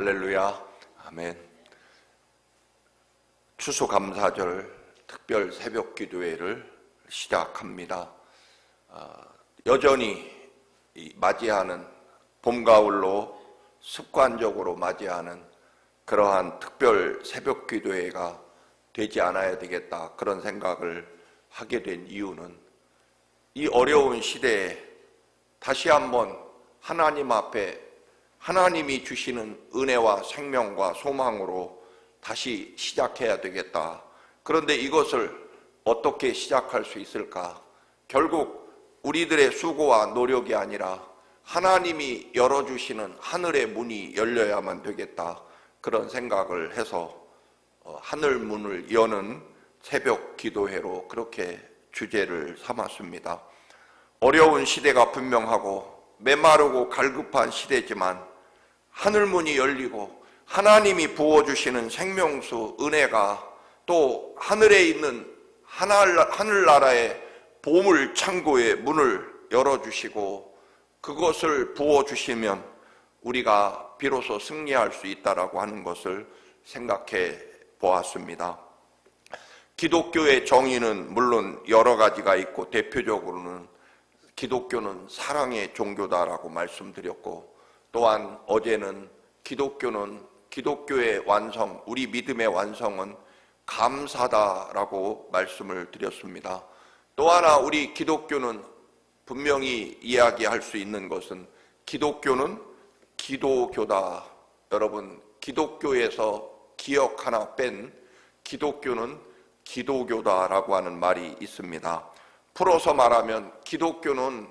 할렐루야, 아멘. 추수감사절 특별 새벽 기도회를 시작합니다. 여전히 맞이하는 봄, 가을로 습관적으로 맞이하는 그러한 특별 새벽 기도회가 되지 않아야 되겠다, 그런 생각을 하게 된 이유는 이 어려운 시대에 다시 한번 하나님 앞에 하나님이 주시는 은혜와 생명과 소망으로 다시 시작해야 되겠다. 그런데 이것을 어떻게 시작할 수 있을까? 결국 우리들의 수고와 노력이 아니라 하나님이 열어주시는 하늘의 문이 열려야만 되겠다, 그런 생각을 해서 하늘 문을 여는 새벽 기도회로 그렇게 주제를 삼았습니다. 어려운 시대가 분명하고 메마르고 갈급한 시대지만 하늘문이 열리고 하나님이 부어주시는 생명수 은혜가 또 하늘에 있는 하늘나라의 보물 창고의 문을 열어주시고 그것을 부어주시면 우리가 비로소 승리할 수 있다라고 하는 것을 생각해 보았습니다. 기독교의 정의는 물론 여러 가지가 있고 대표적으로는 기독교는 사랑의 종교다라고 말씀드렸고, 또한 어제는 기독교의 완성, 우리 믿음의 완성은 감사다라고 말씀을 드렸습니다. 또 하나 우리 기독교는 분명히 이야기할 수 있는 것은 기독교는 기도교다. 여러분, 기독교에서 기억 하나 뺀 기독교는 기도교다라고 하는 말이 있습니다. 풀어서 말하면 기독교는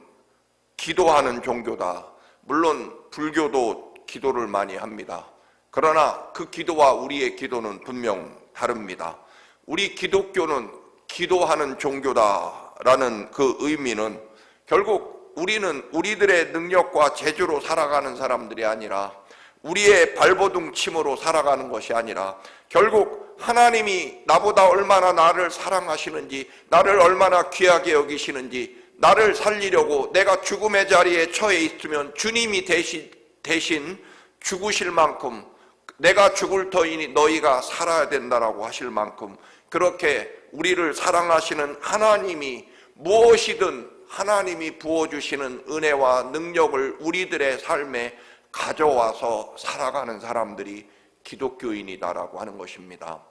기도하는 종교다. 물론 불교도 기도를 많이 합니다. 그러나 그 기도와 우리의 기도는 분명 다릅니다. 우리 기독교는 기도하는 종교다라는 그 의미는 결국 우리는 우리들의 능력과 재주로 살아가는 사람들이 아니라 우리의 발버둥 침으로 살아가는 것이 아니라 결국 하나님이 나보다 얼마나 나를 사랑하시는지, 나를 얼마나 귀하게 여기시는지, 나를 살리려고 내가 죽음의 자리에 처해 있으면 주님이 대신 죽으실 만큼, 내가 죽을 터이니 너희가 살아야 된다라고 하실 만큼 그렇게 우리를 사랑하시는 하나님이 무엇이든 하나님이 부어주시는 은혜와 능력을 우리들의 삶에 가져와서 살아가는 사람들이 기독교인이다라고 하는 것입니다.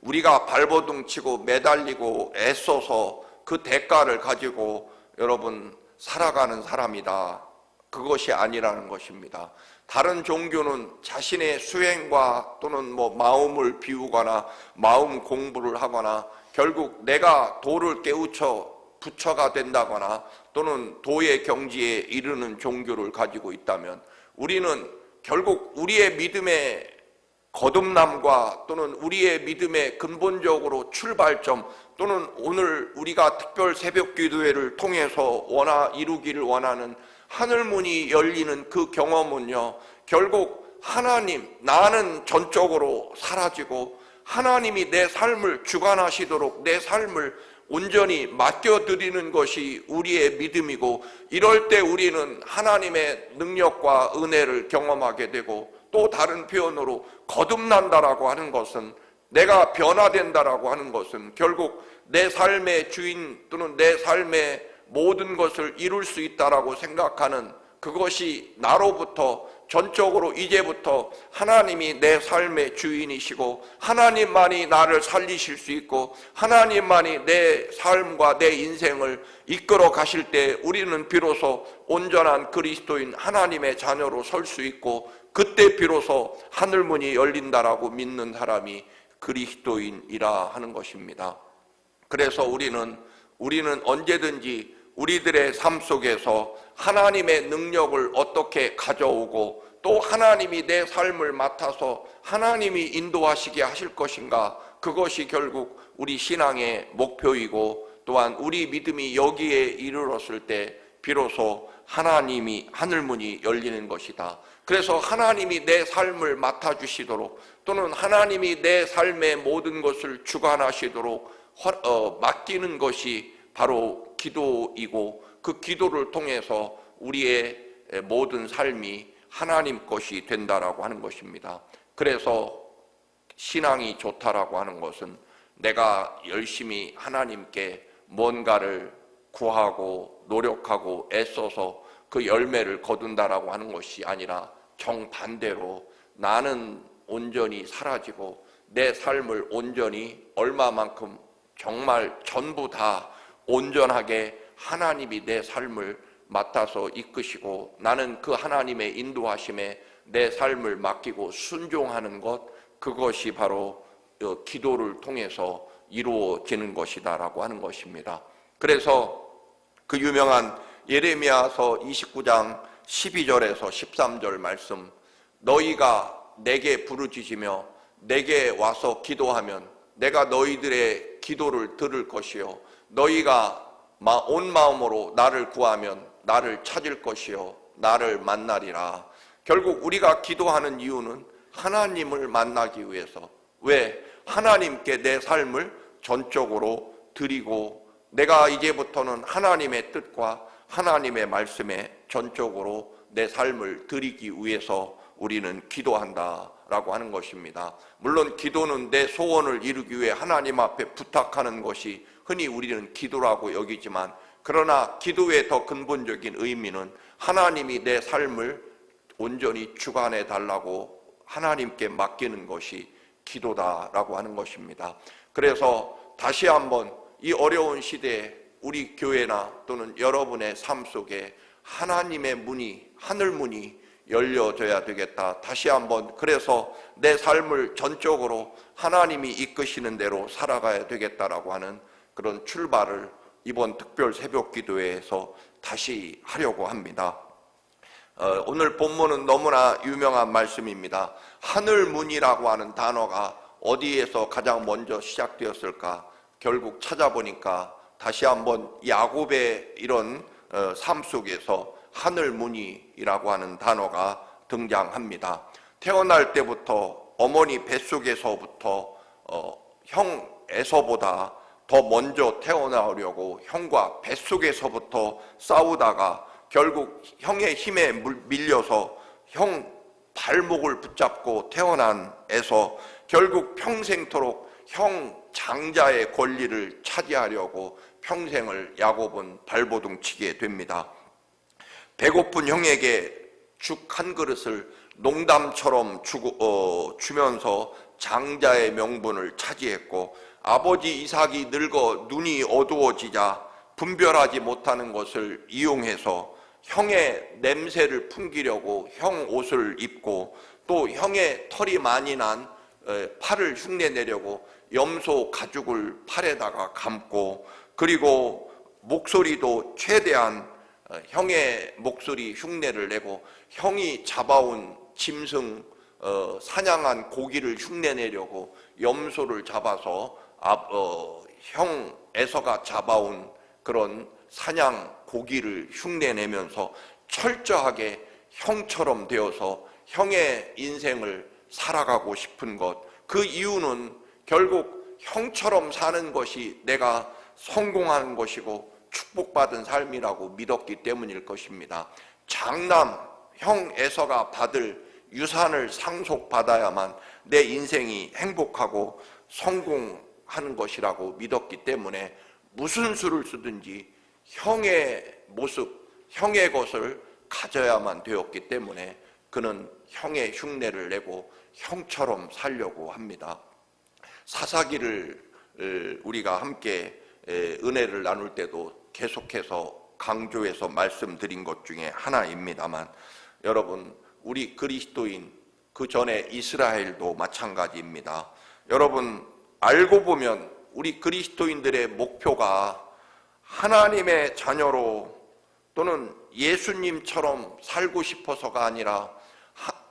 우리가 발버둥 치고 매달리고 애써서 그 대가를 가지고 여러분 살아가는 사람이다, 그것이 아니라는 것입니다. 다른 종교는 자신의 수행과 또는 마음을 비우거나 마음 공부를 하거나 결국 내가 도를 깨우쳐 부처가 된다거나 또는 도의 경지에 이르는 종교를 가지고 있다면 우리는 결국 우리의 믿음의 거듭남과 또는 우리의 믿음의 근본적으로 출발점 또는 오늘 우리가 특별 새벽 기도회를 통해서 이루기를 원하는 하늘문이 열리는 그 경험은요, 결국 하나님, 나는 전적으로 사라지고 하나님이 내 삶을 주관하시도록 내 삶을 온전히 맡겨드리는 것이 우리의 믿음이고, 이럴 때 우리는 하나님의 능력과 은혜를 경험하게 되고, 또 다른 표현으로 거듭난다라고 하는 것은, 내가 변화된다라고 하는 것은 결국 내 삶의 주인 또는 내 삶의 모든 것을 이룰 수 있다라고 생각하는 그것이 나로부터 전적으로 이제부터 하나님이 내 삶의 주인이시고 하나님만이 나를 살리실 수 있고 하나님만이 내 삶과 내 인생을 이끌어 가실 때 우리는 비로소 온전한 그리스도인 하나님의 자녀로 설 수 있고, 그때 비로소 하늘문이 열린다라고 믿는 사람이 그리스도인이라 하는 것입니다. 그래서 우리는 언제든지 우리들의 삶 속에서 하나님의 능력을 어떻게 가져오고 또 하나님이 내 삶을 맡아서 하나님이 인도하시게 하실 것인가, 그것이 결국 우리 신앙의 목표이고 또한 우리 믿음이 여기에 이르렀을 때 비로소 하늘문이 열리는 것이다. 그래서 하나님이 내 삶을 맡아주시도록 또는 하나님이 내 삶의 모든 것을 주관하시도록 맡기는 것이 바로 기도이고, 그 기도를 통해서 우리의 모든 삶이 하나님 것이 된다라고 하는 것입니다. 그래서 신앙이 좋다라고 하는 것은 내가 열심히 하나님께 뭔가를 구하고 노력하고 애써서 그 열매를 거둔다라고 하는 것이 아니라 정반대로 나는 온전히 사라지고 내 삶을 온전히 얼마만큼 정말 전부 다 온전하게 하나님이 내 삶을 맡아서 이끄시고 나는 그 하나님의 인도하심에 내 삶을 맡기고 순종하는 것, 그것이 바로 기도를 통해서 이루어지는 것이다라고 하는 것입니다. 그래서 그 유명한 예레미야서 29장 12절에서 13절 말씀, 너희가 내게 부르짖으며 내게 와서 기도하면 내가 너희들의 기도를 들을 것이요 너희가 온 마음으로 나를 구하면 나를 찾을 것이요 나를 만나리라. 결국 우리가 기도하는 이유는 하나님을 만나기 위해서, 왜? 하나님께 내 삶을 전적으로 드리고 내가 이제부터는 하나님의 뜻과 하나님의 말씀에 전적으로 내 삶을 드리기 위해서 우리는 기도한다라고 하는 것입니다. 물론 기도는 내 소원을 이루기 위해 하나님 앞에 부탁하는 것이 흔히 우리는 기도라고 여기지만, 그러나 기도의 더 근본적인 의미는 하나님이 내 삶을 온전히 주관해 달라고 하나님께 맡기는 것이 기도다라고 하는 것입니다. 그래서 다시 한번 이 어려운 시대에 우리 교회나 또는 여러분의 삶 속에 하나님의 문이, 하늘 문이 열려져야 되겠다. 다시 한번 그래서 내 삶을 전적으로 하나님이 이끄시는 대로 살아가야 되겠다라고 하는 그런 출발을 이번 특별 새벽 기도회에서 다시 하려고 합니다. 오늘 본문은 너무나 유명한 말씀입니다. 하늘문이라고 하는 단어가 어디에서 가장 먼저 시작되었을까? 결국 찾아보니까 다시 한번 야곱의 이런 삶 속에서 하늘문이라고 하는 단어가 등장합니다. 태어날 때부터 어머니 뱃속에서부터 형 에서보다 더 먼저 태어나려고 형과 뱃속에서부터 싸우다가 결국 형의 힘에 밀려서 형 발목을 붙잡고 태어난 에서 결국 평생토록 형 장자의 권리를 차지하려고 평생을 야곱은 발버둥치게 됩니다. 배고픈 형에게 죽 한 그릇을 농담처럼 주면서 장자의 명분을 차지했고, 아버지 이삭이 늙어 눈이 어두워지자 분별하지 못하는 것을 이용해서 형의 냄새를 풍기려고 형 옷을 입고, 또 형의 털이 많이 난 팔을 흉내내려고 염소 가죽을 팔에다가 감고, 그리고 목소리도 최대한 형의 목소리 흉내를 내고 형이 잡아온 짐승 사냥한 고기를 흉내내려고 염소를 잡아서 형 에서가 잡아온 그런 사냥 고기를 흉내내면서 철저하게 형처럼 되어서 형의 인생을 살아가고 싶은 것, 그 이유는 결국 형처럼 사는 것이 내가 성공하는 것이고 축복받은 삶이라고 믿었기 때문일 것입니다. 장남 형 에서가 받을 유산을 상속받아야만 내 인생이 행복하고 성공하는 것이라고 믿었기 때문에 무슨 수를 쓰든지 형의 모습, 형의 것을 가져야만 되었기 때문에 그는 형의 흉내를 내고 형처럼 살려고 합니다. 사사기를 우리가 함께 은혜를 나눌 때도 계속해서 강조해서 말씀드린 것 중에 하나입니다만, 여러분, 우리 그리스도인, 그 전에 이스라엘도 마찬가지입니다. 여러분, 알고 보면 우리 그리스도인들의 목표가 하나님의 자녀로 또는 예수님처럼 살고 싶어서가 아니라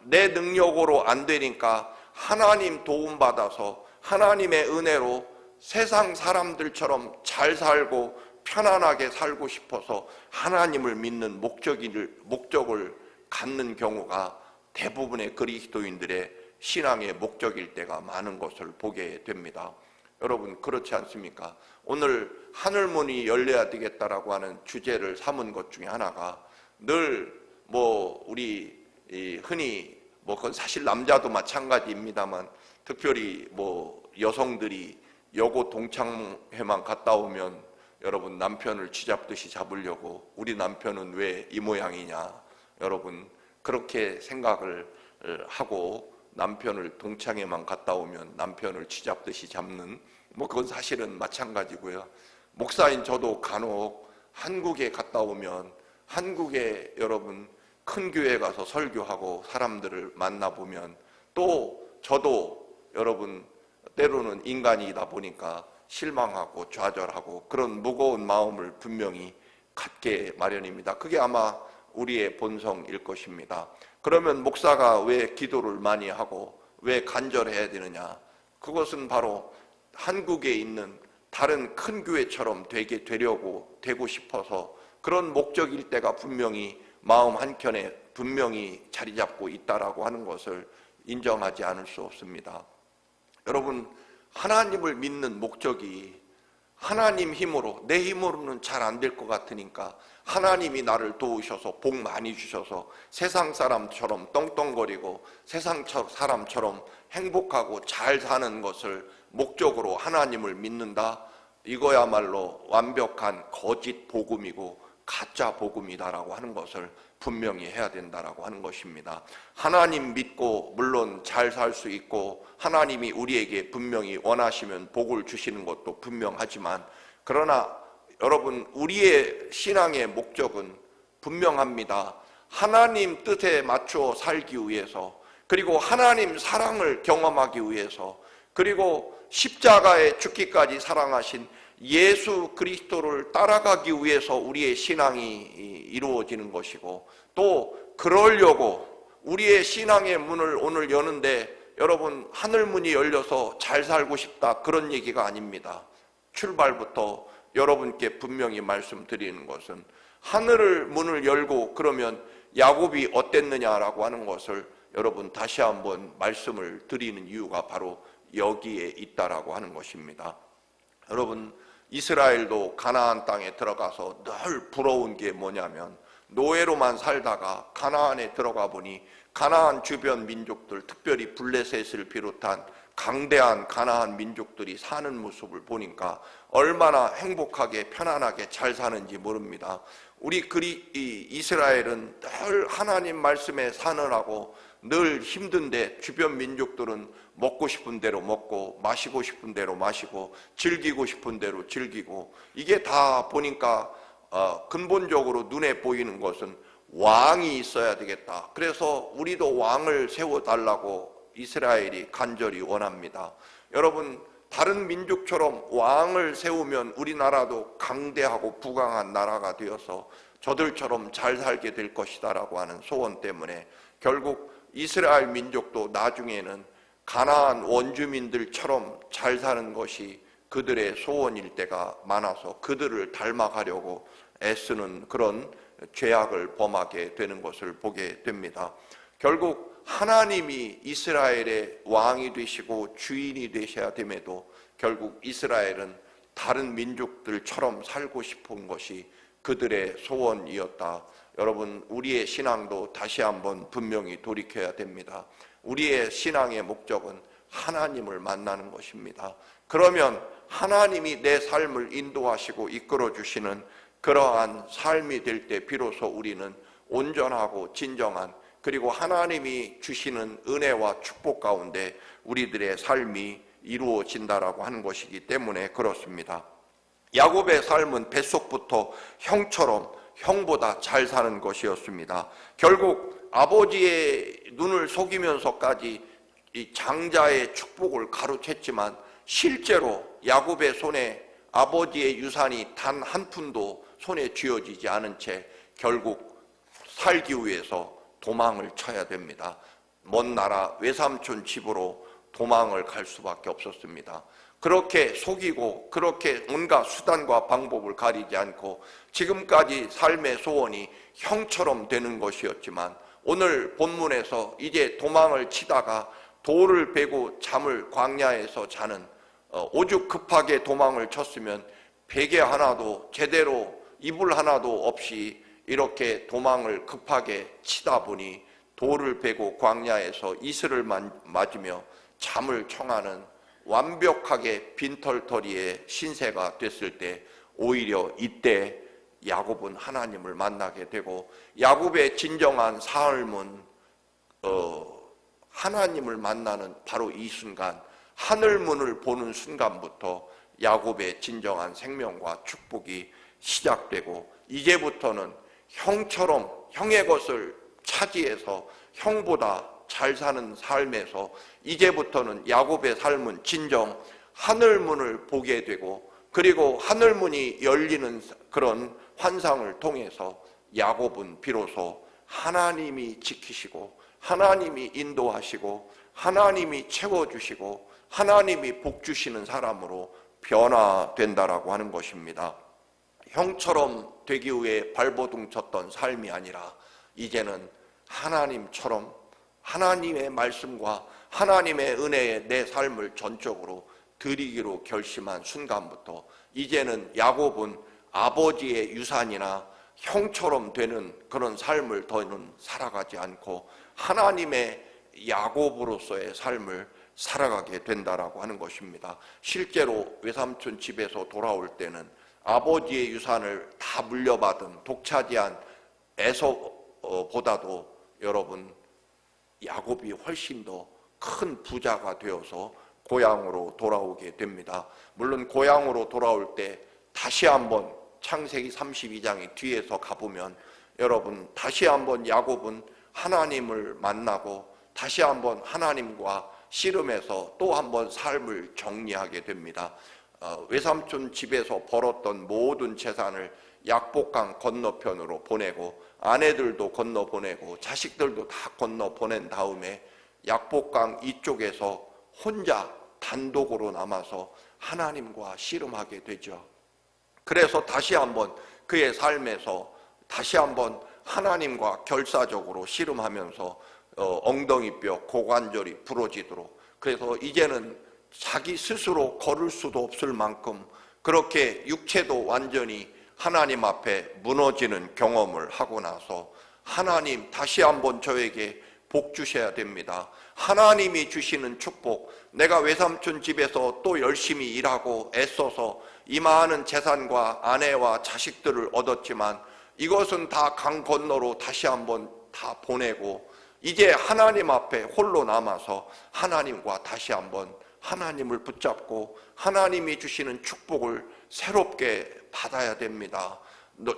내 능력으로 안 되니까 하나님 도움받아서 하나님의 은혜로 세상 사람들처럼 잘 살고 편안하게 살고 싶어서 하나님을 믿는 목적을 갖는 경우가 대부분의 그리스도인들의 신앙의 목적일 때가 많은 것을 보게 됩니다. 여러분, 그렇지 않습니까? 오늘 하늘문이 열려야 되겠다라고 하는 주제를 삼은 것 중에 하나가 늘 우리 흔히 그건 사실 남자도 마찬가지입니다만 특별히 여성들이 여고 동창회만 갔다 오면 여러분 남편을 쥐잡듯이 잡으려고 우리 남편은 왜 이 모양이냐 여러분 그렇게 생각을 하고 남편을 동창회만 갔다 오면 남편을 쥐잡듯이 잡는 그건 사실은 마찬가지고요. 목사인 저도 간혹 한국에 갔다 오면 한국에 여러분 큰 교회 가서 설교하고 사람들을 만나보면 또 저도 여러분 때로는 인간이다 보니까 실망하고 좌절하고 그런 무거운 마음을 분명히 갖게 마련입니다. 그게 아마 우리의 본성일 것입니다. 그러면 목사가 왜 기도를 많이 하고 왜 간절해야 되느냐? 그것은 바로 한국에 있는 다른 큰 교회처럼 되고 싶어서 그런 목적일 때가 분명히 마음 한켠에 분명히 자리 잡고 있다라고 하는 것을 인정하지 않을 수 없습니다. 여러분, 하나님을 믿는 목적이 하나님 힘으로, 내 힘으로는 잘 안 될 것 같으니까 하나님이 나를 도우셔서 복 많이 주셔서 세상 사람처럼 떵떵거리고 세상 사람처럼 행복하고 잘 사는 것을 목적으로 하나님을 믿는다? 이거야말로 완벽한 거짓 복음이고 가짜 복음이다라고 하는 것을 분명히 해야 된다라고 하는 것입니다. 하나님 믿고 물론 잘 살 수 있고 하나님이 우리에게 분명히 원하시면 복을 주시는 것도 분명하지만 그러나 여러분 우리의 신앙의 목적은 분명합니다. 하나님 뜻에 맞추어 살기 위해서 그리고 하나님 사랑을 경험하기 위해서 그리고 십자가에 죽기까지 사랑하신 예수 그리스도를 따라가기 위해서 우리의 신앙이 이루어지는 것이고 또 그러려고 우리의 신앙의 문을 오늘 여는데 여러분 하늘 문이 열려서 잘 살고 싶다 그런 얘기가 아닙니다. 출발부터 여러분께 분명히 말씀드리는 것은 하늘을 문을 열고 그러면 야곱이 어땠느냐라고 하는 것을 여러분 다시 한번 말씀을 드리는 이유가 바로 여기에 있다라고 하는 것입니다. 여러분 이스라엘도 가나안 땅에 들어가서 늘 부러운 게 뭐냐면 노예로만 살다가 가나안에 들어가 보니 가나안 주변 민족들 특별히 블레셋을 비롯한 강대한 가나안 민족들이 사는 모습을 보니까 얼마나 행복하게 편안하게 잘 사는지 모릅니다. 우리 이스라엘은 늘 하나님 말씀에 사느라고 늘 힘든데 주변 민족들은 먹고 싶은 대로 먹고 마시고 싶은 대로 마시고 즐기고 싶은 대로 즐기고 이게 다 보니까 근본적으로 눈에 보이는 것은 왕이 있어야 되겠다. 그래서 우리도 왕을 세워달라고 이스라엘이 간절히 원합니다. 여러분 다른 민족처럼 왕을 세우면 우리나라도 강대하고 부강한 나라가 되어서 저들처럼 잘 살게 될 것이다 라고 하는 소원 때문에 결국 이스라엘 민족도 나중에는 가나안 원주민들처럼 잘 사는 것이 그들의 소원일 때가 많아서 그들을 닮아가려고 애쓰는 그런 죄악을 범하게 되는 것을 보게 됩니다. 결국 하나님이 이스라엘의 왕이 되시고 주인이 되셔야 됨에도 결국 이스라엘은 다른 민족들처럼 살고 싶은 것이 그들의 소원이었다. 여러분 우리의 신앙도 다시 한번 분명히 돌이켜야 됩니다. 우리의 신앙의 목적은 하나님을 만나는 것입니다. 그러면 하나님이 내 삶을 인도하시고 이끌어 주시는 그러한 삶이 될 때 비로소 우리는 온전하고 진정한 그리고 하나님이 주시는 은혜와 축복 가운데 우리들의 삶이 이루어진다라고 하는 것이기 때문에 그렇습니다. 야곱의 삶은 뱃속부터 형보다 잘 사는 것이었습니다. 결국 아버지의 눈을 속이면서까지 이 장자의 축복을 가로챘지만 실제로 야곱의 손에 아버지의 유산이 단 한 푼도 손에 쥐어지지 않은 채 결국 살기 위해서 도망을 쳐야 됩니다. 먼 나라 외삼촌 집으로 도망을 갈 수밖에 없었습니다. 그렇게 속이고 그렇게 온갖 수단과 방법을 가리지 않고 지금까지 삶의 소원이 형처럼 되는 것이었지만 오늘 본문에서 이제 도망을 치다가 돌을 베고 잠을 광야에서 자는 오죽 급하게 도망을 쳤으면 베개 하나도 제대로 이불 하나도 없이 이렇게 도망을 급하게 치다 보니 돌을 베고 광야에서 이슬을 맞으며 잠을 청하는 완벽하게 빈털터리의 신세가 됐을 때 오히려 이때 야곱은 하나님을 만나게 되고 야곱의 진정한 삶은 하나님을 만나는 바로 이 순간, 하늘문을 보는 순간부터 야곱의 진정한 생명과 축복이 시작되고 이제부터는 형처럼 형의 것을 차지해서 형보다 잘 사는 삶에서 이제부터는 야곱의 삶은 진정 하늘문을 보게 되고 그리고 하늘문이 열리는 그런 환상을 통해서 야곱은 비로소 하나님이 지키시고 하나님이 인도하시고 하나님이 채워주시고 하나님이 복주시는 사람으로 변화된다라고 하는 것입니다. 형처럼 되기 위해 발버둥 쳤던 삶이 아니라 이제는 하나님처럼 하나님의 말씀과 하나님의 은혜에 내 삶을 전적으로 드리기로 결심한 순간부터 이제는 야곱은 아버지의 유산이나 형처럼 되는 그런 삶을 더는 살아가지 않고 하나님의 야곱으로서의 삶을 살아가게 된다라고 하는 것입니다. 실제로 외삼촌 집에서 돌아올 때는 아버지의 유산을 다 물려받은 독차지한 에서보다도 여러분 야곱이 훨씬 더 큰 부자가 되어서 고향으로 돌아오게 됩니다. 물론 고향으로 돌아올 때 다시 한번 창세기 32장의 뒤에서 가보면 여러분 다시 한번 야곱은 하나님을 만나고 다시 한번 하나님과 씨름해서 또 한번 삶을 정리하게 됩니다. 외삼촌 집에서 벌었던 모든 재산을 약복강 건너편으로 보내고 아내들도 건너 보내고 자식들도 다 건너 보낸 다음에 약복강 이쪽에서 혼자 단독으로 남아서 하나님과 씨름하게 되죠. 그래서 다시 한번 그의 삶에서 다시 한번 하나님과 결사적으로 씨름하면서 엉덩이뼈, 고관절이 부러지도록, 그래서 이제는 자기 스스로 걸을 수도 없을 만큼 그렇게 육체도 완전히 하나님 앞에 무너지는 경험을 하고 나서 하나님 다시 한번 저에게 복 주셔야 됩니다. 하나님이 주시는 축복, 내가 외삼촌 집에서 또 열심히 일하고 애써서 이 많은 재산과 아내와 자식들을 얻었지만 이것은 다 강 건너로 다시 한번 다 보내고 이제 하나님 앞에 홀로 남아서 하나님과 다시 한번 하나님을 붙잡고 하나님이 주시는 축복을 새롭게 받아야 됩니다.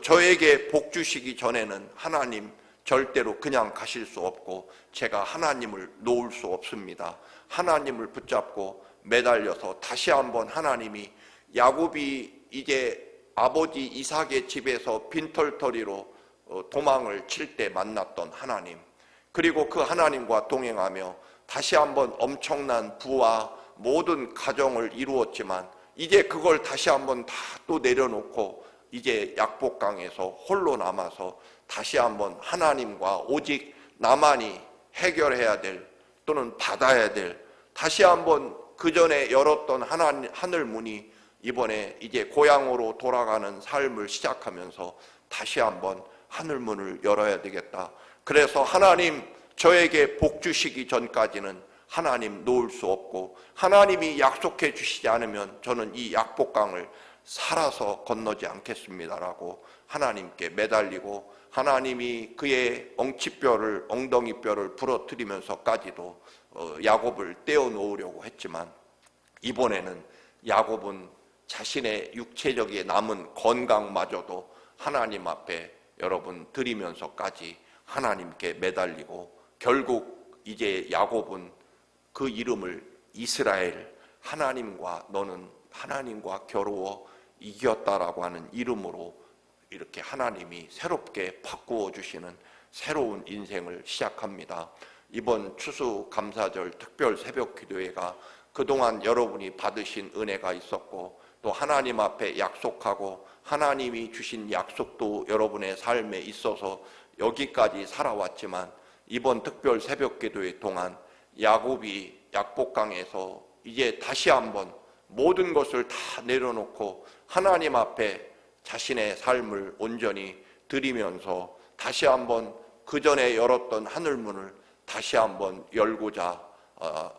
저에게 복 주시기 전에는 하나님 절대로 그냥 가실 수 없고 제가 하나님을 놓을 수 없습니다. 하나님을 붙잡고 매달려서 다시 한번 하나님이 야곱이 이제 아버지 이삭의 집에서 빈털터리로 도망을 칠 때 만났던 하나님, 그리고 그 하나님과 동행하며 다시 한번 엄청난 부와 모든 가정을 이루었지만 이제 그걸 다시 한번 다 또 내려놓고 이제 약복강에서 홀로 남아서 다시 한번 하나님과 오직 나만이 해결해야 될 또는 받아야 될 다시 한번 그 전에 열었던 하늘 문이 이번에 이제 고향으로 돌아가는 삶을 시작하면서 다시 한번 하늘문을 열어야 되겠다. 그래서 하나님 저에게 복 주시기 전까지는 하나님 놓을 수 없고 하나님이 약속해 주시지 않으면 저는 이 약복강을 살아서 건너지 않겠습니다라고 하나님께 매달리고 하나님이 그의 엉치뼈를 엉덩이뼈를 부러뜨리면서까지도 야곱을 떼어놓으려고 했지만 이번에는 야곱은 자신의 육체적인 남은 건강마저도 하나님 앞에 여러분 드리면서까지 하나님께 매달리고 결국 이제 야곱은 그 이름을 이스라엘, 하나님과 너는 하나님과 겨루어 이겼다라고 하는 이름으로 이렇게 하나님이 새롭게 바꾸어 주시는 새로운 인생을 시작합니다. 이번 추수감사절 특별 새벽 기도회가 그동안 여러분이 받으신 은혜가 있었고 또 하나님 앞에 약속하고 하나님이 주신 약속도 여러분의 삶에 있어서 여기까지 살아왔지만 이번 특별 새벽 기도회 동안 야곱이 약복강에서 이제 다시 한번 모든 것을 다 내려놓고 하나님 앞에 자신의 삶을 온전히 드리면서 다시 한번 그 전에 열었던 하늘문을 다시 한번 열고자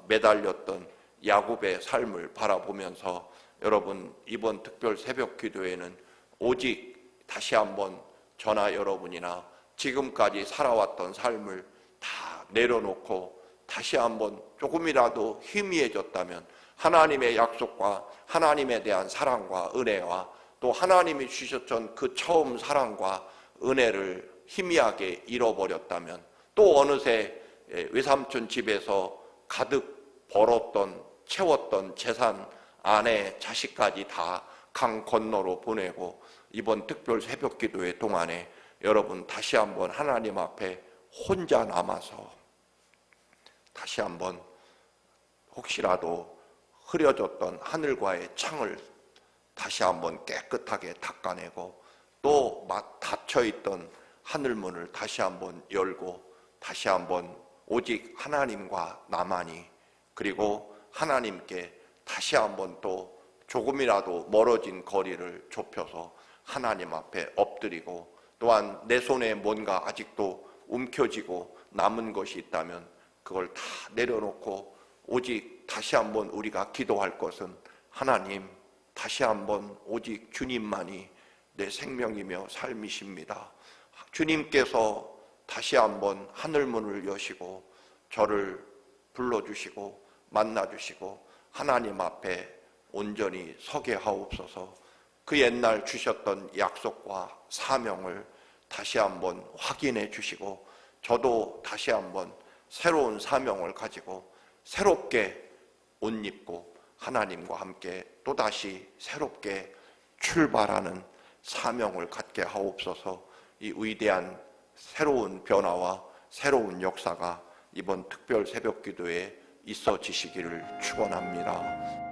매달렸던 야곱의 삶을 바라보면서 여러분, 이번 특별 새벽 기도회는 오직 다시 한번 저나 여러분이나 지금까지 살아왔던 삶을 다 내려놓고 다시 한번 조금이라도 희미해졌다면 하나님의 약속과 하나님에 대한 사랑과 은혜와 또 하나님이 주셨던 그 처음 사랑과 은혜를 희미하게 잃어버렸다면, 또 어느새 외삼촌 집에서 가득 벌었던 채웠던 재산, 아내, 자식까지 다 강 건너로 보내고 이번 특별 새벽 기도회 동안에 여러분 다시 한번 하나님 앞에 혼자 남아서 다시 한번 혹시라도 흐려졌던 하늘과의 창을 다시 한번 깨끗하게 닦아내고, 또 닫혀있던 하늘문을 다시 한번 열고 다시 한번 오직 하나님과 나만이, 그리고 하나님께 다시 한번 또 조금이라도 멀어진 거리를 좁혀서 하나님 앞에 엎드리고, 또한 내 손에 뭔가 아직도 움켜쥐고 남은 것이 있다면 그걸 다 내려놓고 오직 다시 한번 우리가 기도할 것은, 하나님, 다시 한번 오직 주님만이 내 생명이며 삶이십니다. 주님께서 다시 한번 하늘문을 여시고 저를 불러주시고 만나주시고 하나님 앞에 온전히 서게 하옵소서. 그 옛날 주셨던 약속과 사명을 다시 한번 확인해 주시고, 저도 다시 한번 새로운 사명을 가지고 새롭게 옷 입고 하나님과 함께 또다시 새롭게 출발하는 사명을 갖게 하옵소서. 이 위대한 새로운 변화와 새로운 역사가 이번 특별 새벽 기도에 있어지시기를 축원합니다.